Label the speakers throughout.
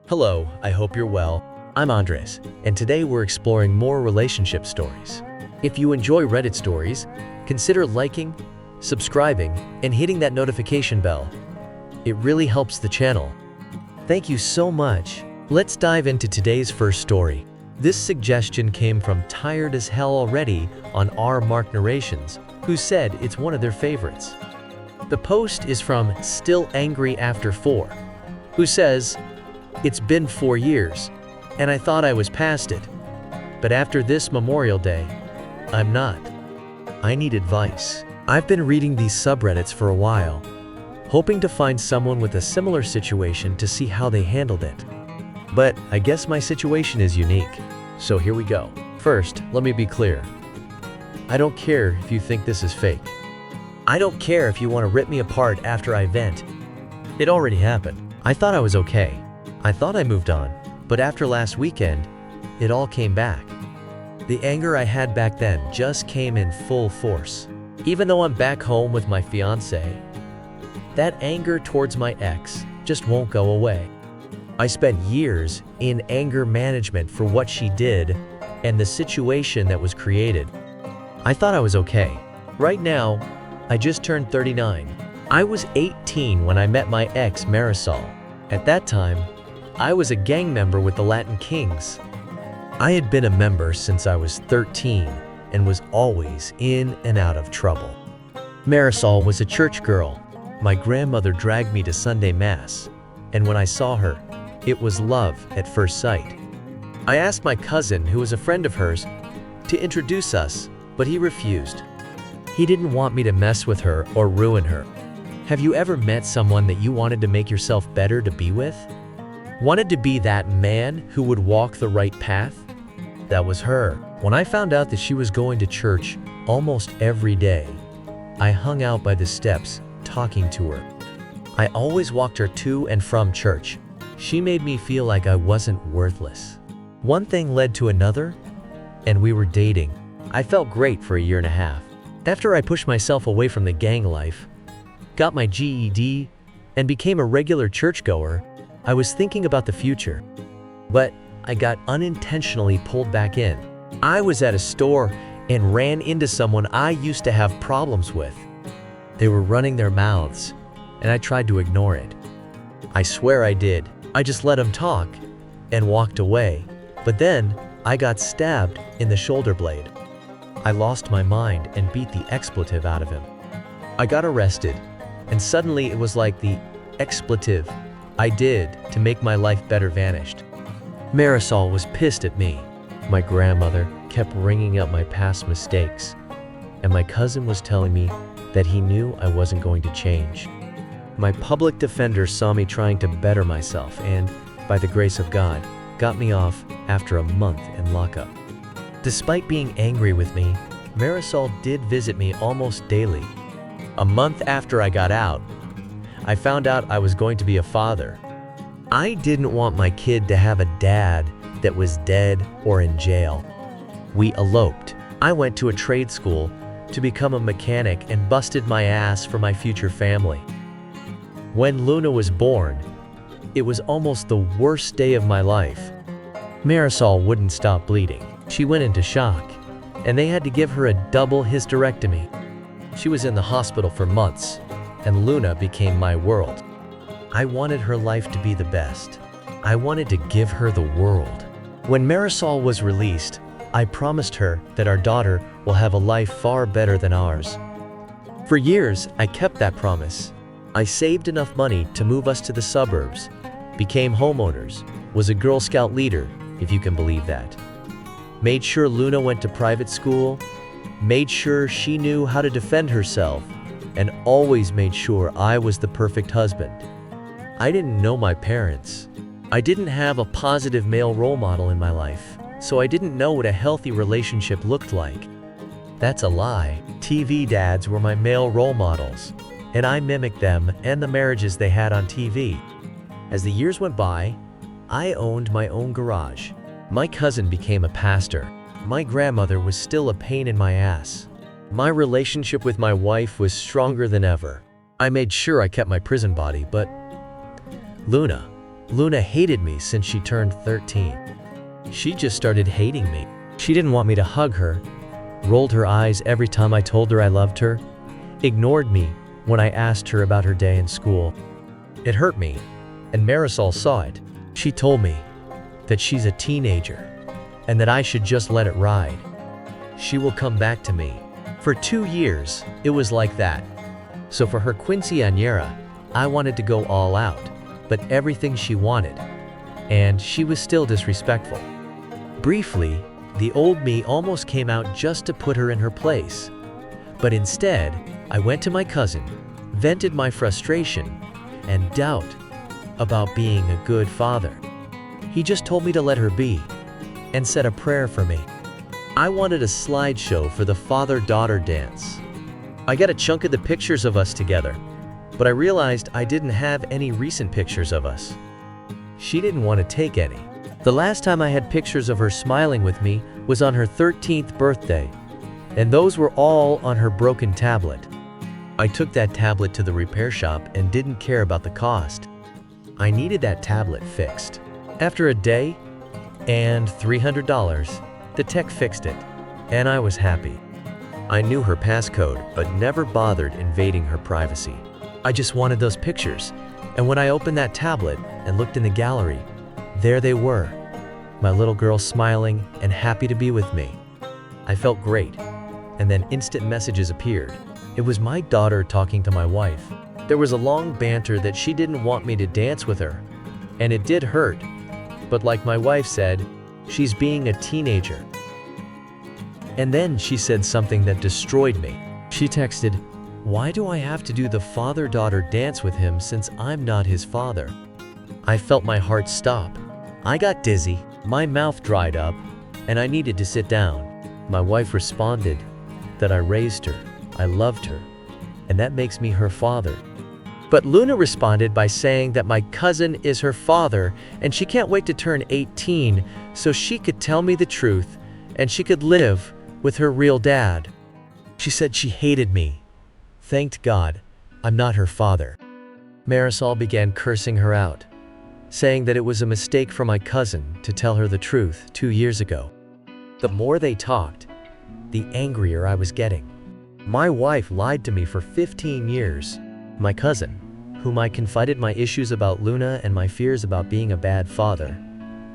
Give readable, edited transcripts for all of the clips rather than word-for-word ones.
Speaker 1: Hello, I hope you're well. I'm Andres, and today we're exploring more relationship stories. If you enjoy Reddit stories, consider liking, subscribing, and hitting that notification bell. It really helps the channel. Thank you so much. Let's dive into today's first story. This suggestion came from Tired as Hell Already on R Mark Narrations, who said it's one of their favorites. The post is from Still Angry After 4, who says, "It's been 4 years, and I thought I was past it. But after this Memorial Day, I'm not. I need advice. I've been reading these subreddits for a while, hoping to find someone with a similar situation to see how they handled it. But I guess my situation is unique. So here we go. First, let me be clear. I don't care if you think this is fake. I don't care if you want to rip me apart after I vent. It already happened. I thought I was okay. I thought I moved on, but after last weekend, it all came back. The anger I had back then just came in full force. Even though I'm back home with my fiance, that anger towards my ex just won't go away. I spent years in anger management for what she did and the situation that was created. I thought I was okay. Right now, I just turned 39. I was 18 when I met my ex Marisol. At that time, I was a gang member with the Latin Kings. I had been a member since I was 13 and was always in and out of trouble. Marisol was a church girl. My grandmother dragged me to Sunday Mass, and when I saw her, it was love at first sight. I asked my cousin, who was a friend of hers, to introduce us, but he refused. He didn't want me to mess with her or ruin her. Have you ever met someone that you wanted to make yourself better to be with? Wanted to be that man who would walk the right path? That was her. When I found out that she was going to church almost every day, I hung out by the steps talking to her. I always walked her to and from church. She made me feel like I wasn't worthless. One thing led to another, and we were dating. I felt great for a year and a half. After I pushed myself away from the gang life, got my GED, and became a regular churchgoer, I was thinking about the future. But I got unintentionally pulled back in. I was at a store and ran into someone I used to have problems with. They were running their mouths, and I tried to ignore it. I swear I did. I just let them talk and walked away. But then I got stabbed in the shoulder blade. I lost my mind and beat the expletive out of him. I got arrested, and suddenly it was like the expletive I did to make my life better vanished. Marisol was pissed at me. My grandmother kept bringing up my past mistakes, and my cousin was telling me that he knew I wasn't going to change. My public defender saw me trying to better myself and, by the grace of God, got me off after a month in lockup. Despite being angry with me, Marisol did visit me almost daily. A month after I got out, I found out I was going to be a father. I didn't want my kid to have a dad that was dead or in jail. We eloped. I went to a trade school to become a mechanic and busted my ass for my future family. When Luna was born, it was almost the worst day of my life. Marisol wouldn't stop bleeding. She went into shock, and they had to give her a double hysterectomy. She was in the hospital for months, and Luna became my world. I wanted her life to be the best. I wanted to give her the world. When Marisol was released, I promised her that our daughter will have a life far better than ours. For years, I kept that promise. I saved enough money to move us to the suburbs, became homeowners, was a Girl Scout leader, if you can believe that. Made sure Luna went to private school, made sure she knew how to defend herself, and always made sure I was the perfect husband. I didn't know my parents. I didn't have a positive male role model in my life, so I didn't know what a healthy relationship looked like. That's a lie. TV dads were my male role models, and I mimicked them and the marriages they had on TV. As the years went by, I owned my own garage. My cousin became a pastor. My grandmother was still a pain in my ass. My relationship with my wife was stronger than ever. I made sure I kept my prison body, but Luna, Luna hated me since she turned 13. She just started hating me. She didn't want me to hug her, rolled her eyes every time I told her I loved her, ignored me when I asked her about her day in school. It hurt me, and Marisol saw it. She told me that she's a teenager and that I should just let it ride. She will come back to me. For 2 years, it was like that. So for her quinceañera, I wanted to go all out, but everything she wanted, and she was still disrespectful. Briefly, the old me almost came out just to put her in her place. But instead, I went to my cousin, vented my frustration and doubt about being a good father. He just told me to let her be and said a prayer for me. I wanted a slideshow for the father-daughter dance. I got a chunk of the pictures of us together, but I realized I didn't have any recent pictures of us. She didn't want to take any. The last time I had pictures of her smiling with me was on her 13th birthday, and those were all on her broken tablet. I took that tablet to the repair shop and didn't care about the cost. I needed that tablet fixed. After a day and $300, the tech fixed it, and I was happy. I knew her passcode, but never bothered invading her privacy. I just wanted those pictures, and when I opened that tablet and looked in the gallery, there they were, my little girl smiling and happy to be with me. I felt great, and then instant messages appeared. It was my daughter talking to my wife. There was a long banter that she didn't want me to dance with her, and it did hurt, but like my wife said, she's being a teenager. And then she said something that destroyed me. She texted, "Why do I have to do the father-daughter dance with him since I'm not his father?" I felt my heart stop. I got dizzy, my mouth dried up, and I needed to sit down. My wife responded that I raised her, I loved her, and that makes me her father. But Luna responded by saying that my cousin is her father and she can't wait to turn 18 so she could tell me the truth and she could live with her real dad. She said she hated me. Thanked God, I'm not her father. Marisol began cursing her out, saying that it was a mistake for my cousin to tell her the truth 2 years ago. The more they talked, the angrier I was getting. My wife lied to me for 15 years. My cousin, whom I confided my issues about Luna and my fears about being a bad father,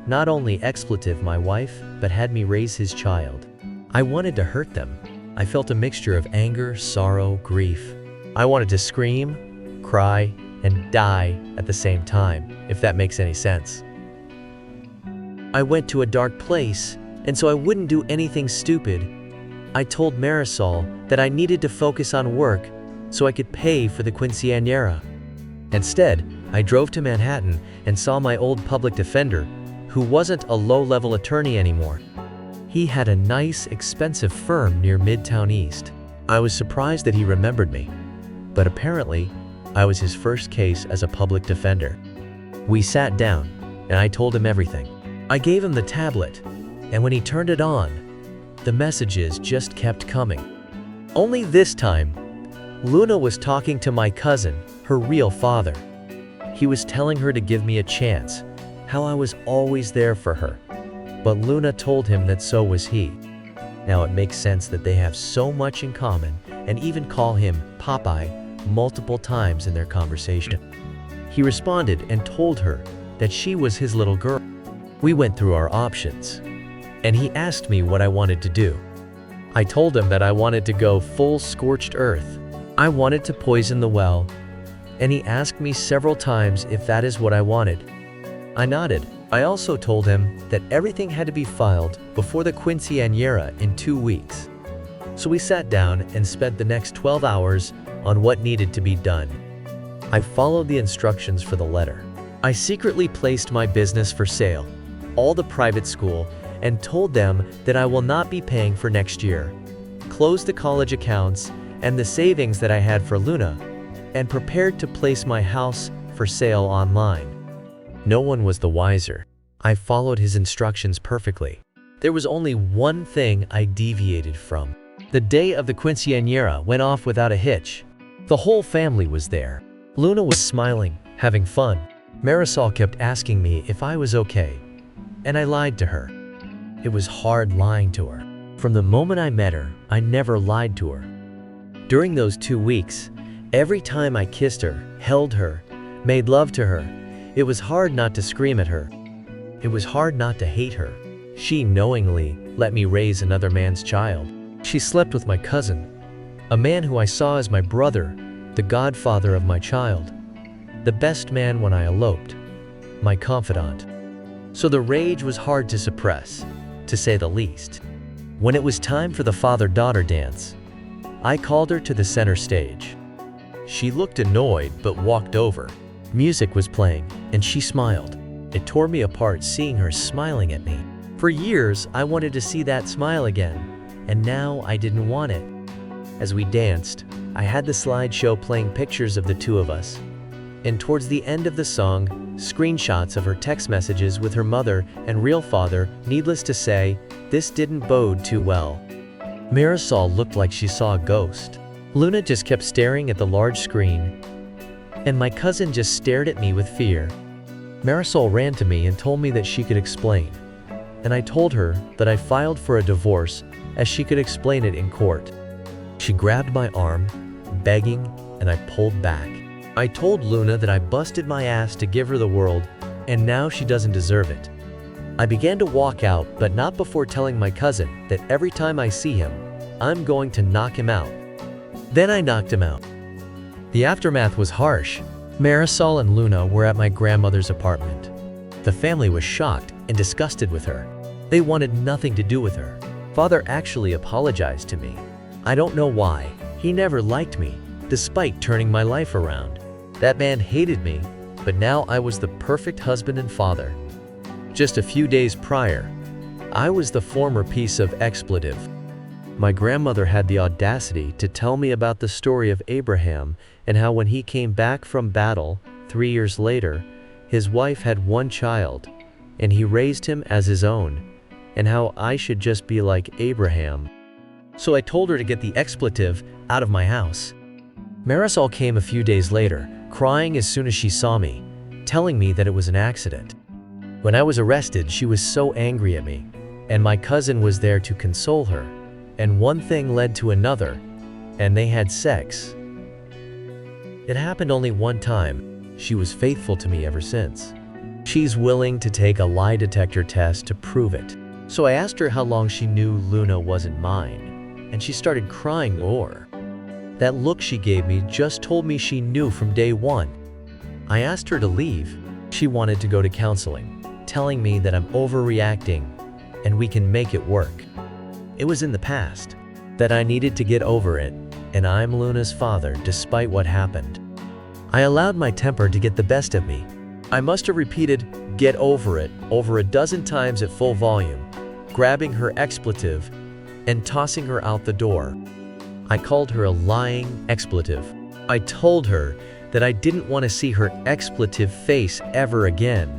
Speaker 1: not only expletive my wife, but had me raise his child. I wanted to hurt them. I felt a mixture of anger, sorrow, grief. I wanted to scream, cry, and die at the same time, if that makes any sense. I went to a dark place, and so I wouldn't do anything stupid. I told Marisol that I needed to focus on work so I could pay for the quinceañera. Instead, I drove to Manhattan and saw my old public defender, who wasn't a low-level attorney anymore. He had a nice, expensive firm near Midtown East. I was surprised that he remembered me, but apparently, I was his first case as a public defender. We sat down, and I told him everything. I gave him the tablet, and when he turned it on, the messages just kept coming. Only this time, Luna was talking to my cousin, her real father. He was telling her to give me a chance, how I was always there for her. But Luna told him that so was he. Now it makes sense that they have so much in common and even call him Popeye multiple times in their conversation. He responded and told her that she was his little girl. We went through our options, and he asked me what I wanted to do. I told him that I wanted to go full scorched earth. I wanted to poison the well, and he asked me several times if that is what I wanted. I nodded. I also told him that everything had to be filed before the quinceañera in 2 weeks. So we sat down and spent the next 12 hours on what needed to be done. I followed the instructions for the letter. I secretly placed my business for sale, all the private school, and told them that I will not be paying for next year, closed the college accounts and the savings that I had for Luna, and prepared to place my house for sale online. No one was the wiser. I followed his instructions perfectly. There was only one thing I deviated from. The day of the quinceañera went off without a hitch. The whole family was there. Luna was smiling, having fun. Marisol kept asking me if I was okay, and I lied to her. It was hard lying to her. From the moment I met her, I never lied to her. During those 2 weeks, every time I kissed her, held her, made love to her, it was hard not to scream at her. It was hard not to hate her. She knowingly let me raise another man's child. She slept with my cousin, a man who I saw as my brother, the godfather of my child, the best man when I eloped, my confidant. So the rage was hard to suppress, to say the least. When it was time for the father-daughter dance, I called her to the center stage. She looked annoyed but walked over. Music was playing, and she smiled. It tore me apart seeing her smiling at me. For years, I wanted to see that smile again, and now I didn't want it. As we danced, I had the slideshow playing pictures of the two of us. And towards the end of the song, screenshots of her text messages with her mother and real father. Needless to say, this didn't bode too well. Marisol looked like she saw a ghost. Luna just kept staring at the large screen, and my cousin just stared at me with fear. Marisol ran to me and told me that she could explain, and I told her that I filed for a divorce as she could explain it in court. She grabbed my arm, begging, and I pulled back. I told Luna that I busted my ass to give her the world, and now she doesn't deserve it. I began to walk out, but not before telling my cousin that every time I see him, I'm going to knock him out. Then I knocked him out. The aftermath was harsh. Marisol and Luna were at my grandmother's apartment. The family was shocked and disgusted with her. They wanted nothing to do with her. Father actually apologized to me. I don't know why. He never liked me, despite turning my life around. That man hated me, but now I was the perfect husband and father. Just a few days prior, I was the former piece of expletive. My grandmother had the audacity to tell me about the story of Abraham and how when he came back from battle 3 years later, his wife had one child, and he raised him as his own, and how I should just be like Abraham. So I told her to get the expletive out of my house. Marisol came a few days later, crying as soon as she saw me, telling me that it was an accident. When I was arrested, she was so angry at me, and my cousin was there to console her, and one thing led to another, and they had sex. It happened only one time. She was faithful to me ever since. She's willing to take a lie detector test to prove it. So I asked her how long she knew Luna wasn't mine, and she started crying more. That look she gave me just told me she knew from day one. I asked her to leave. She wanted to go to counseling, telling me that I'm overreacting and we can make it work. It was in the past, that I needed to get over it, and I'm Luna's father despite what happened. I allowed my temper to get the best of me. I must have repeated, "get over it," over a dozen times at full volume, grabbing her expletive and tossing her out the door. I called her a lying expletive. I told her that I didn't want to see her expletive face ever again.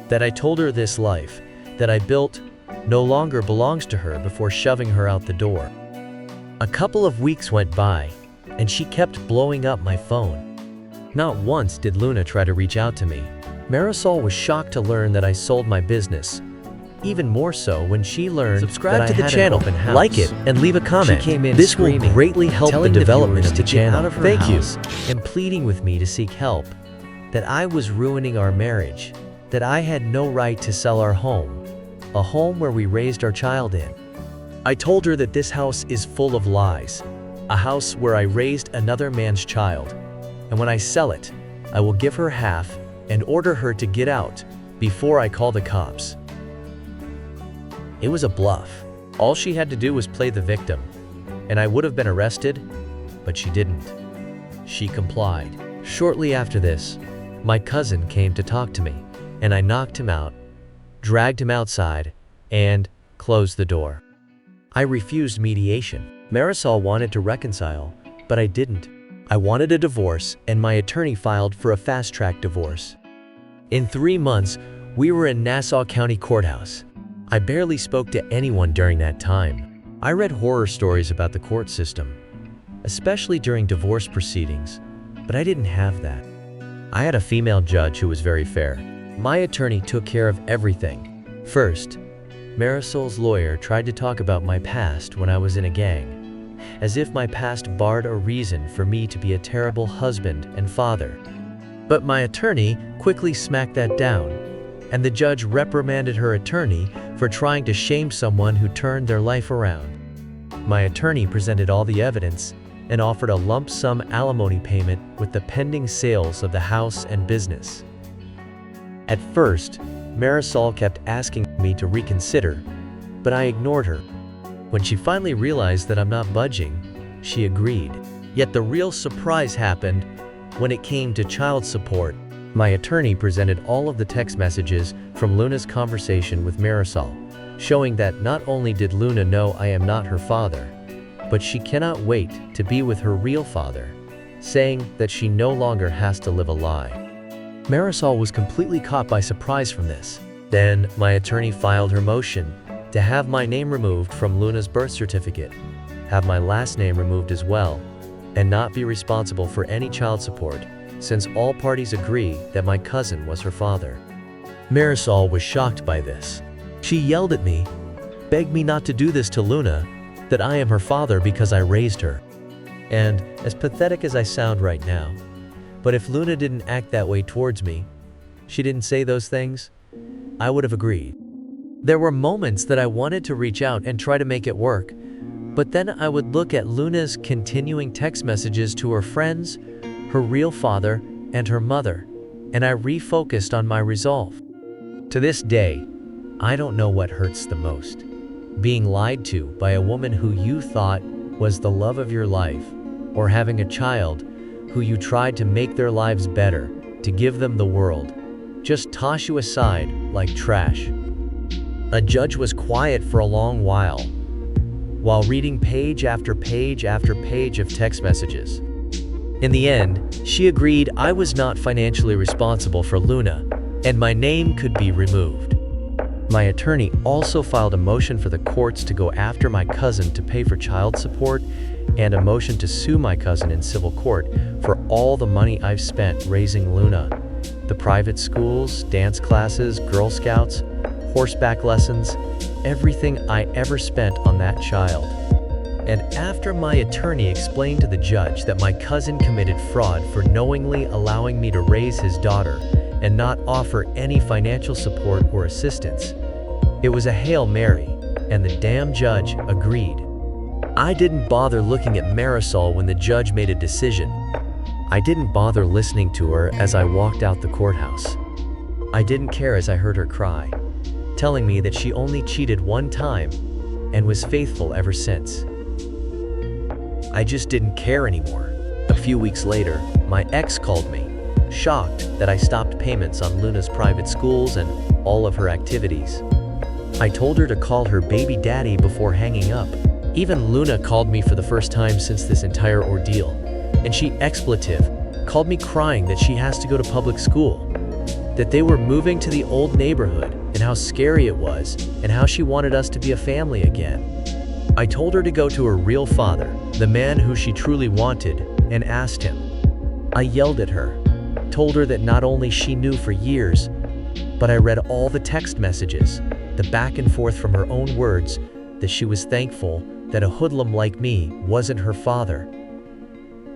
Speaker 1: That I told her this life that I built no longer belongs to her before shoving her out the door. A couple of weeks went by, and she kept blowing up my phone. Not once did Luna try to reach out to me. Marisol was shocked to learn that I sold my business. Even more so when she learned
Speaker 2: Subscribe
Speaker 1: that
Speaker 2: to
Speaker 1: I
Speaker 2: the
Speaker 1: had
Speaker 2: channel,
Speaker 1: an open house.
Speaker 2: like it, and leave a comment.
Speaker 1: She came in
Speaker 2: This will
Speaker 1: screaming,
Speaker 2: greatly help the
Speaker 1: telling
Speaker 2: development
Speaker 1: viewers
Speaker 2: of the
Speaker 1: to get
Speaker 2: channel.
Speaker 1: out of her
Speaker 2: Thank you.
Speaker 1: house and pleading with me to seek help. That I was ruining our marriage. That I had no right to sell our home. A home where we raised our child in. I told her that this house is full of lies. A house where I raised another man's child. And when I sell it, I will give her half and order her to get out before I call the cops. It was a bluff. All she had to do was play the victim, and I would have been arrested, but she didn't. She complied. Shortly after this, my cousin came to talk to me, and I knocked him out, dragged him outside, and closed the door. I refused mediation. Marisol wanted to reconcile, but I didn't. I wanted a divorce, and my attorney filed for a fast-track divorce. In 3 months, we were in Nassau County Courthouse. I barely spoke to anyone during that time. I read horror stories about the court system, especially during divorce proceedings, but I didn't have that. I had a female judge who was very fair. My attorney took care of everything. First, Marisol's lawyer tried to talk about my past when I was in a gang, as if my past barred a reason for me to be a terrible husband and father. But my attorney quickly smacked that down, and the judge reprimanded her attorney for trying to shame someone who turned their life around. My attorney presented all the evidence and offered a lump sum alimony payment with the pending sales of the house and business. At first, Marisol kept asking me to reconsider, but I ignored her. When she finally realized that I'm not budging, she agreed. Yet the real surprise happened when it came to child support. My attorney presented all of the text messages from Luna's conversation with Marisol, showing that not only did Luna know I am not her father, but she cannot wait to be with her real father, saying that she no longer has to live a lie. Marisol was completely caught by surprise from this. Then, my attorney filed her motion to have my name removed from Luna's birth certificate, have my last name removed as well, and not be responsible for any child support, since all parties agree that my cousin was her father. Marisol was shocked by this. She yelled at me, begged me not to do this to Luna, that I am her father because I raised her. And, as pathetic as I sound right now, but if Luna didn't act that way towards me, she didn't say those things, I would have agreed. There were moments that I wanted to reach out and try to make it work, but then I would look at Luna's continuing text messages to her friends, her real father, and her mother, and I refocused on my resolve. To this day, I don't know what hurts the most. Being lied to by a woman who you thought was the love of your life, or having a child who you tried to make their lives better, to give them the world, just toss you aside like trash. A judge was quiet for a long while reading page after page after page of text messages. In the end, she agreed I was not financially responsible for Luna, and my name could be removed. My attorney also filed a motion for the courts to go after my cousin to pay for child support, and a motion to sue my cousin in civil court for all the money I've spent raising Luna. The private schools, dance classes, Girl Scouts, horseback lessons, everything I ever spent on that child. And after my attorney explained to the judge that my cousin committed fraud for knowingly allowing me to raise his daughter and not offer any financial support or assistance, it was a Hail Mary, and the damn judge agreed. I didn't bother looking at Marisol when the judge made a decision. I didn't bother listening to her as I walked out the courthouse. I didn't care as I heard her cry, telling me that she only cheated one time and was faithful ever since. I just didn't care anymore. A few weeks later, my ex called me, shocked that I stopped payments on Luna's private schools and all of her activities. I told her to call her baby daddy before hanging up. Even Luna called me for the first time since this entire ordeal, and she called me crying that she has to go to public school, that they were moving to the old neighborhood and how scary it was and how she wanted us to be a family again. I told her to go to her real father, the man who she truly wanted, and asked him. I yelled at her, told her that not only she knew for years, but I read all the text messages, the back and forth from her own words, that she was thankful that a hoodlum like me wasn't her father.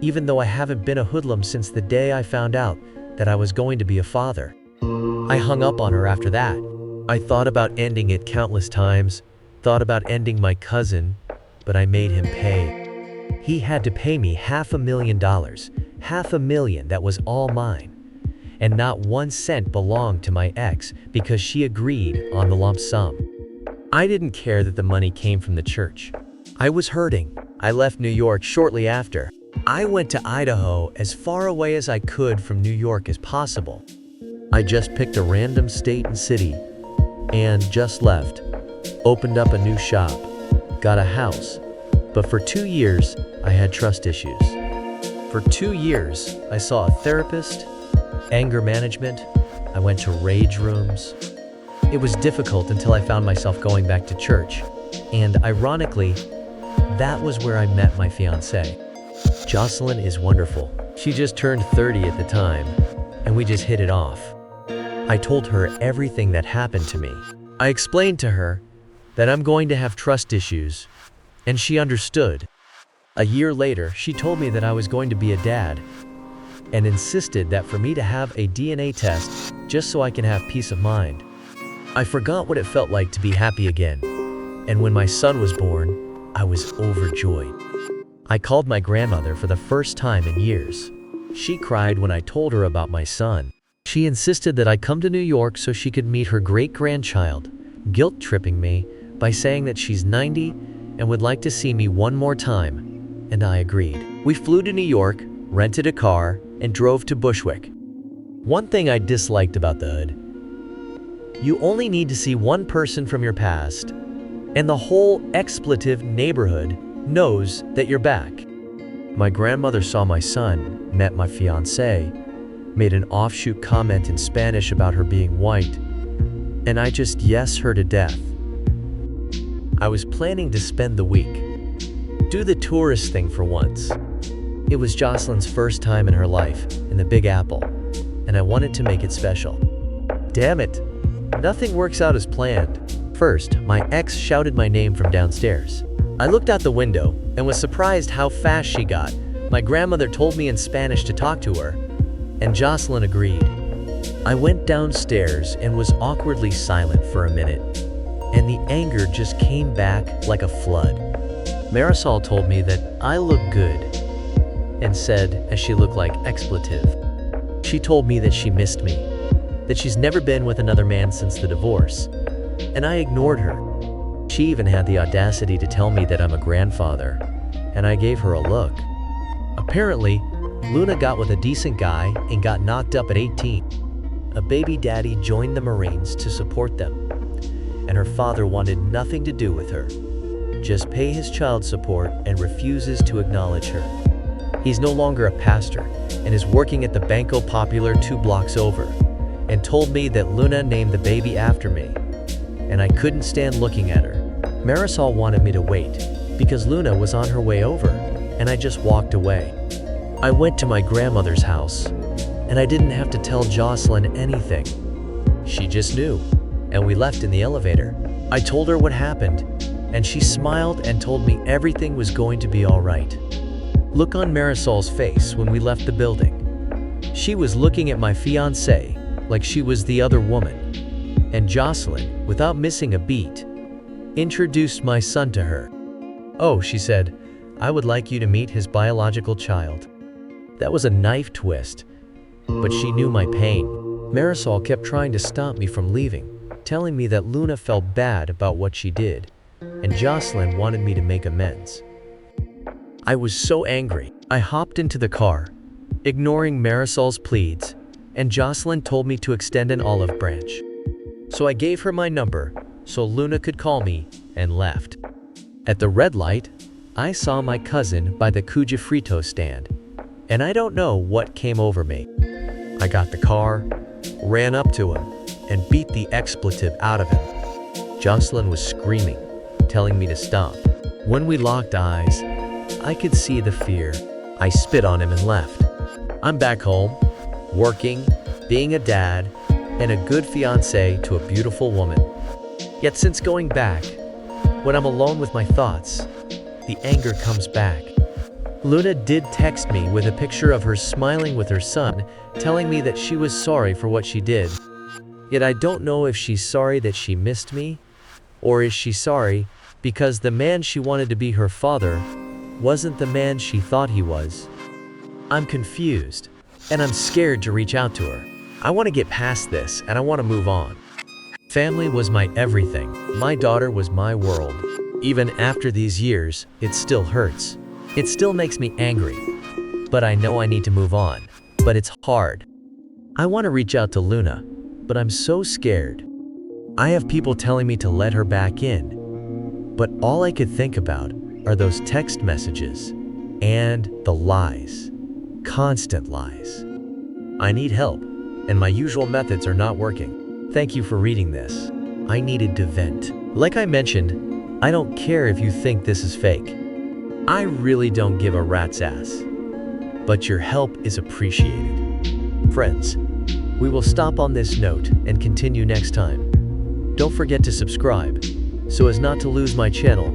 Speaker 1: Even though I haven't been a hoodlum since the day I found out that I was going to be a father. I hung up on her after that. I thought about ending it countless times, thought about ending my cousin, but I made him pay. He had to pay me $500,000, $500,000 that was all mine. And not 1 cent belonged to my ex because she agreed on the lump sum. I didn't care that the money came from the church. I was hurting. I left New York shortly after. I went to Idaho, as far away as I could from New York as possible. I just picked a random state and city, and just left. Opened up a new shop, got a house. But for 2 years, I had trust issues. For 2 years, I saw a therapist, anger management, I went to rage rooms. It was difficult until I found myself going back to church. And ironically, that was where I met my fiancée. Jocelyn is wonderful. She just turned 30 at the time, and we just hit it off. I told her everything that happened to me. I explained to her that I'm going to have trust issues, and she understood. A year later, she told me that I was going to be a dad and insisted that for me to have a DNA test just so I can have peace of mind. I forgot what it felt like to be happy again, and when my son was born, I was overjoyed. I called my grandmother for the first time in years. She cried when I told her about my son. She insisted that I come to New York so she could meet her great-grandchild, guilt-tripping me by saying that she's 90 and would like to see me one more time, and I agreed. We flew to New York, rented a car, and drove to Bushwick. One thing I disliked about the hood: you only need to see one person from your past, and the whole expletive neighborhood knows that you're back. My grandmother saw my son, met my fiancée, made an offshoot comment in Spanish about her being white, and I just yes her to death. I was planning to spend the week, do the tourist thing for once. It was Jocelyn's first time in her life in the Big Apple, and I wanted to make it special. Damn it, nothing works out as planned. First, my ex shouted my name from downstairs. I looked out the window and was surprised how fast she got. My grandmother told me in Spanish to talk to her, and Jocelyn agreed. I went downstairs and was awkwardly silent for a minute, and the anger just came back like a flood. Marisol told me that I look good, and said, as she looked like expletive. She told me that she missed me, that she's never been with another man since the divorce, and I ignored her. She even had the audacity to tell me that I'm a grandfather, and I gave her a look. Apparently, Luna got with a decent guy and got knocked up at 18. A baby daddy joined the Marines to support them, and her father wanted nothing to do with her, just pay his child support and refuses to acknowledge her. He's no longer a pastor and is working at the Banco Popular 2 blocks over, and told me that Luna named the baby after me, and I couldn't stand looking at her. Marisol wanted me to wait because Luna was on her way over, and I just walked away. I went to my grandmother's house, and I didn't have to tell Jocelyn anything. She just knew, and we left in the elevator. I told her what happened, and she smiled and told me everything was going to be all right. Look on Marisol's face when we left the building. She was looking at my fiancé like she was the other woman, and Jocelyn, without missing a beat, introduced my son to her. "Oh," she said, "I would like you to meet his biological child." That was a knife twist, but she knew my pain. Marisol kept trying to stop me from leaving, telling me that Luna felt bad about what she did, and Jocelyn wanted me to make amends. I was so angry. I hopped into the car, ignoring Marisol's pleads, and Jocelyn told me to extend an olive branch. So I gave her my number so Luna could call me and left. At the red light, I saw my cousin by the Cuja Frito stand, and I don't know what came over me. I got the car, ran up to him, and beat the expletive out of him. Jocelyn was screaming, telling me to stop. When we locked eyes, I could see the fear. I spit on him and left. I'm back home, working, being a dad, and a good fiancé to a beautiful woman. Yet since going back, when I'm alone with my thoughts, the anger comes back. Luna did text me with a picture of her smiling with her son, telling me that she was sorry for what she did. Yet I don't know if she's sorry that she missed me, or is she sorry because the man she wanted to be her father wasn't the man she thought he was. I'm confused, and I'm scared to reach out to her. I want to get past this, and I want to move on. Family was my everything. My daughter was my world. Even after these years, it still hurts. It still makes me angry. But I know I need to move on. But it's hard. I want to reach out to Luna, but I'm so scared. I have people telling me to let her back in, but all I could think about are those text messages and the lies. Constant lies. I need help, and my usual methods are not working. Thank you for reading this. I needed to vent. Like I mentioned, I don't care if you think this is fake. I really don't give a rat's ass. But your help is appreciated. Friends, We will stop on this note and continue next time. Don't forget to subscribe, so as not to lose my channel